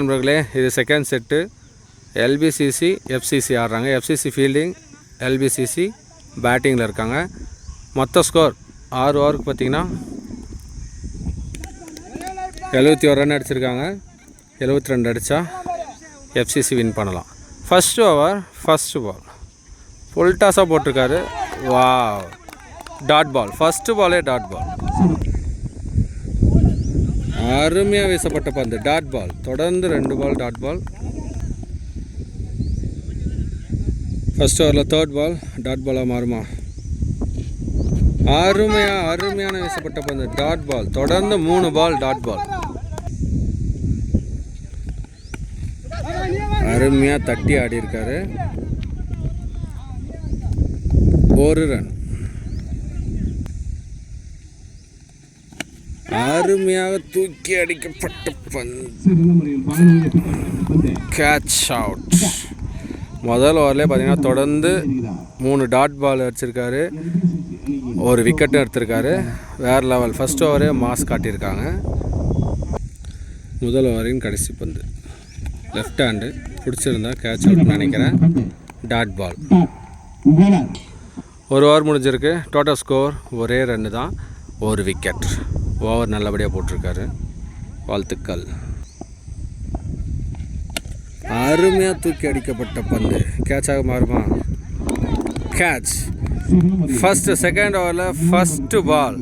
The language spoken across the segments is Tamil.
நண்பர்களே, இது செகண்ட் செட்டு. எல்பிசிசி எஃப்சிசி ஆடுறாங்க. எஃப்சிசி ஃபீல்டிங், எல்பிசிசி பேட்டிங்கில் இருக்காங்க. மொத்த ஸ்கோர் 6 ஓவருக்கு பார்த்திங்கன்னா 71 ரன் அடிச்சிருக்காங்க. 72 அடித்தா எஃப்சிசி வின் பண்ணலாம். ஃபஸ்ட் ஓவர் ஃபஸ்ட்டு பால் ஃபுல் டாஸாக போட்டிருக்காரு. வா, டாட் பால். ஃபஸ்ட்டு பாலே டாட் பால். அருமையாக வீசப்பட்ட பந்து டாட் பால். தொடர்ந்து 2 பால் டாட் பால். ஃபஸ்ட் ஓவரில் தேர்ட் பால் டாட் பாலாக மாறுமா? அருமையான வீசப்பட்ட பந்து டாட் பால். தொடர்ந்து 3 பால் டாட் பால். அருமையாக தட்டி ஆடி இருக்காரு. 1 ரன். அருமையாக தூக்கி அடிக்கப்பட்ட பந்து கேட்ச் அவுட். முதல் ஓவர்லேயே பார்த்தீங்கன்னா தொடர்ந்து 3 டாட் பால் அடிச்சிருக்காரு. 1 விக்கெட்டும் எடுத்திருக்காரு. வேறு லெவல். ஃபஸ்ட் ஓவரே மாஸ் காட்டியிருக்காங்க. முதல் ஓவரின் கடைசி பந்து லெஃப்ட் ஹேண்டு. பிடிச்சிருந்தா கேட்ச் அவுட்னு நினைக்கிறேன். Dot ball. 1 ஓவர் முடிஞ்சிருக்கு. டோட்டல் ஸ்கோர் ஒரே ரன்னு தான், 1 விக்கெட். ஓவர் நல்லபடியாக போட்டிருக்காரு. வாழ்த்துக்கள். அருமையாக தூக்கி அடிக்கப்பட்ட பந்து கேட்சாக மாறுமா? கேட்ச். செகண்ட் ஓவரில் ஃபஸ்ட்டு பால்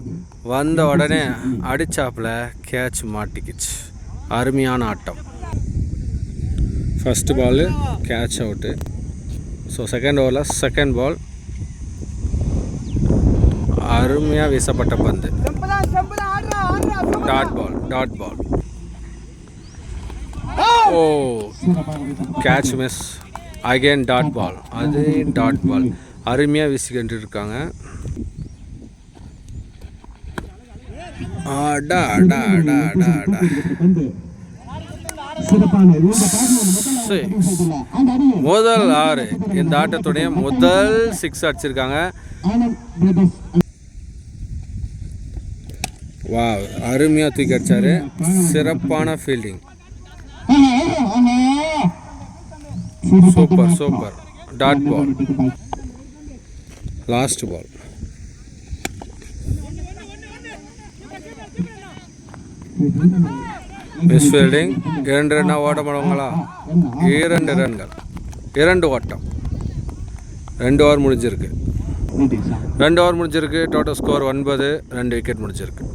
வந்த உடனே அடித்தாப்பில் கேட்ச் மாட்டிக்கிச்சு. அருமையான ஆட்டம். First ball catch out. So second ஓவரில் செகண்ட் பால் அருமையாக வீசப்பட்ட பந்து dot ball. Oh, catch miss. Again dot ball. அதே டாட் பால். அருமையாக வீசிக்கிட்டு இருக்காங்க. முதல் 6 இந்த ஆட்டத்துடைய முதல் 6 அடிச்சிருக்காங்க. வா, அருமையாக தூக்கி அடிச்சாரு. சிறப்பான fielding. Super. Dot ball. Last ball. Miss fielding. 2 ரன்னா ஓட மாட்டவங்களா? 2 ரன்கள், 2 ஓட்டம். 2 ஓவர் முடிஞ்சிருக்கு. Total score 9. 2 விக்கெட் முடிஞ்சிருக்கு.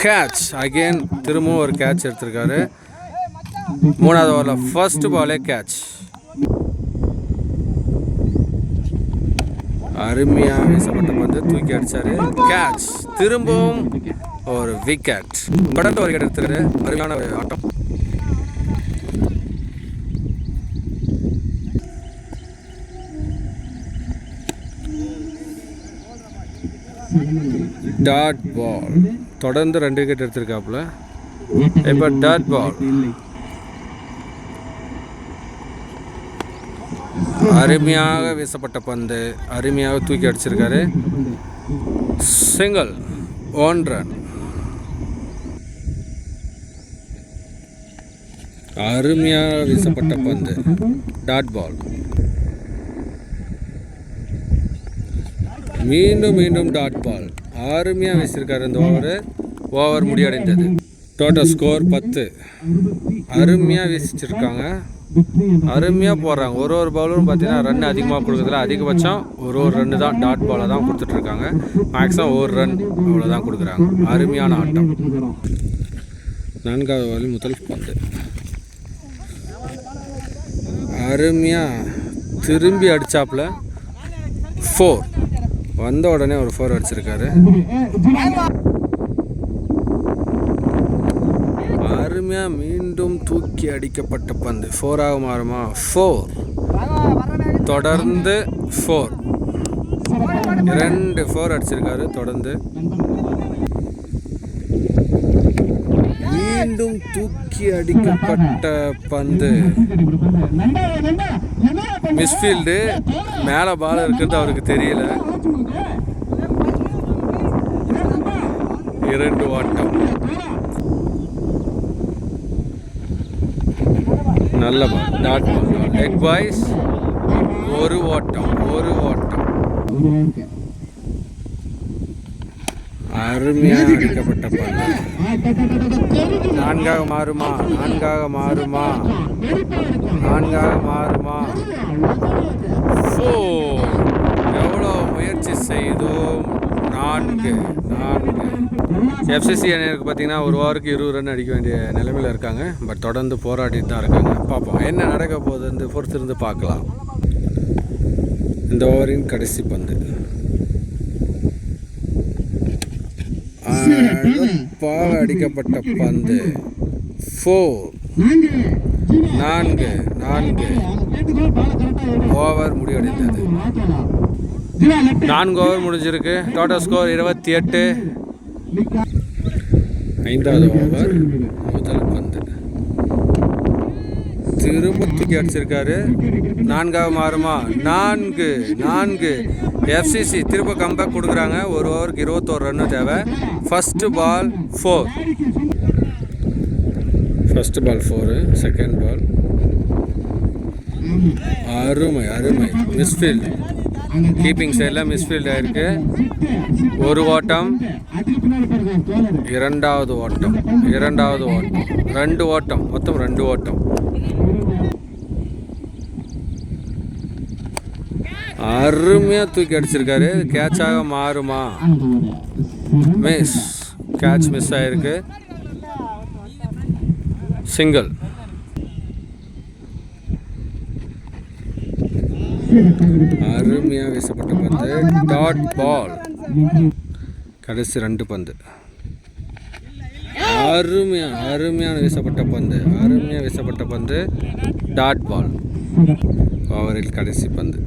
கேட்ச். அகெயின் திரும்பவும் ஒரு கேட்ச் எடுத்திருக்காரு. 3வது ஓவரில் ஃபர்ஸ்ட் பாலே கேட்ச். அருமையாக வீசப்பட்ட பந்து தூக்கி அடிச்சாரு. கேட்ச். திரும்பவும் ஒரு விக்கெட். தொடர்ந்து ஒரு விக்கெட் எடுத்துருக்காரு. அருமையான ஆட்டம். Dot ball. தொடர்ந்து 2 விக்கெட் எடுத்திருக்காப்புல. இப்போ டாட் பால். அருமையாக வீசப்பட்ட பந்து அருமையாக தூக்கி அடிச்சிருக்காரு. சிங்கிள். 1 ரன். அருமையாக வீசப்பட்ட பந்து டாட் பால். மீண்டும் டாட் பால். அருமையாக வீசியிருக்காரு. இந்த ஓவர் முடிவடைந்தது. Total score 10. அருமையாக வீசிச்சிருக்காங்க. அருமையாக போடுறாங்க. ஒரு பவுலரும் பார்த்தீங்கன்னா ரன் அதிகமாக கொடுக்குறதுல அதிகபட்சம் ஒரு ரன்னு தான் டாட் பாலை தான் கொடுத்துட்ருக்காங்க. மேக்ஸிமம் 1 ரன் அவ்வளோதான் கொடுக்குறாங்க. அருமையான ஆட்டம். 4வது ஓவரில் முதல் பந்து அருமையாக திரும்பி அடித்தாப்புல 4. வந்த உடனே ஒரு 4 அடிச்சிருக்காரு. அருமையாக மீண்டும் தூக்கி அடிக்கப்பட்ட பந்து 4ஆக மாறுமா? 4. தொடர்ந்து 4. 2 4 அடிச்சிருக்காரு. தொடர்ந்து மீண்டும் தூக்கி அடிக்கப்பட்ட பந்து மிஸ்ஃபீல்டு. மேலே பால் இருக்கிறது அவருக்கு தெரியல. 2 ஓட்டம். நல்ல பால், டாட் பால். லெக் பாய்ஸ் 1 ஓட்டம். அருமையாக அடிக்கப்பட்ட பந்து. 4 மாறுமா? எவ்வளோ முயற்சி செய்தோம். 4. எஃப்சிசி அணியருக்கு பார்த்தீங்கன்னா ஒரு ஓவருக்கு 20 ரன் அடிக்க வேண்டிய நிலைமையில் இருக்காங்க. பட் தொடர்ந்து போராடிட்டு தான் இருக்காங்க. பார்ப்போம் என்ன நடக்க போகுதுன்னு பொறுத்திருந்து பார்க்கலாம். இந்த ஓவரின் கடைசி பந்து. பாவ அடிக்கப்பட்ட பந்து. 4. ஓவர் முடிவடைந்தது. 4 ஓவர் முடிஞ்சிருக்கு. Total score 28. 5வது ஓவர் முதல் பந்து. திரும்ப தூக்கி அடிச்சிருக்காரு. 4 மாறுமா? 4. எஃப்சிசி திரும்ப கம்பேக் கொடுக்குறாங்க. ஒரு ஓவருக்கு 21 ரன்னு தேவை. First ball 4. Second ball. அருமை மிஸ்ஃபீல்டு. கீப்பிங் சைடில் மிஸ்ஃபீல்டு ஆயிருக்கு. 1 ஓட்டம். 2வது ஓட்டம். 2 ஓட்டம். மொத்தம் 2 ஓட்டம். அருமையாக தூக்கி அடிச்சிருக்காரு. கேட்சாக மாறுமா? கேட்ச் மிஸ் ஆயிருக்கு. சிங்கிள். அருமையாக வீசப்பட்ட பந்து. Dot ball. கடைசி 2 பந்து. அருமையான வீசப்பட்ட பந்து. Dot ball. ஓவரில் கடைசி பந்து.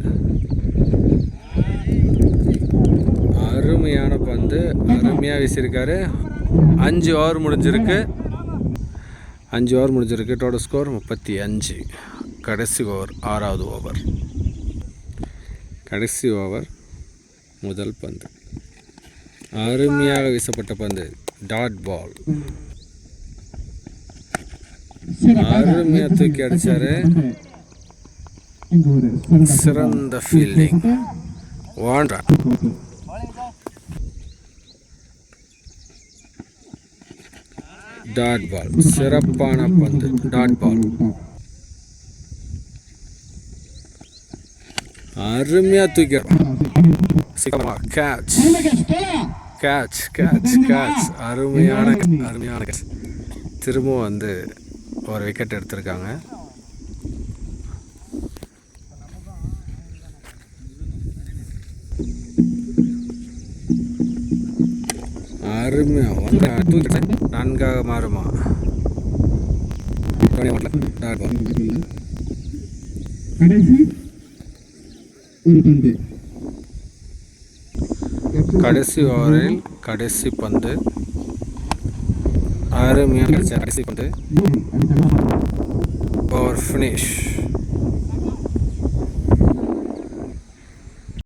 அருமையான பந்து. அருமையாக வீசியிருக்காரு. 5 ஓவர் முடிஞ்சிருக்கு. Total score 35. கடைசி ஓவர் 6வது ஓவர். கடைசி ஓவர் முதல் பந்து. அருமையாக வீசப்பட்ட பந்து. Dot ball. அருமையாக தூக்கி அடிச்சாரு. சிறந்த ஃபீல்டிங். Dot ball. சிறப்பான பந்து. Dot ball. அருமையாக தூக்கி கேட்ச். அருமையான கேட்ச். திரும்பவும் ஒரு விக்கெட் எடுத்திருக்காங்க. அருமையாக 4 மாறுமா? கடைசி ஓவரில் கடைசி பந்து. அருமையாக கடைசி பந்து. Over finish.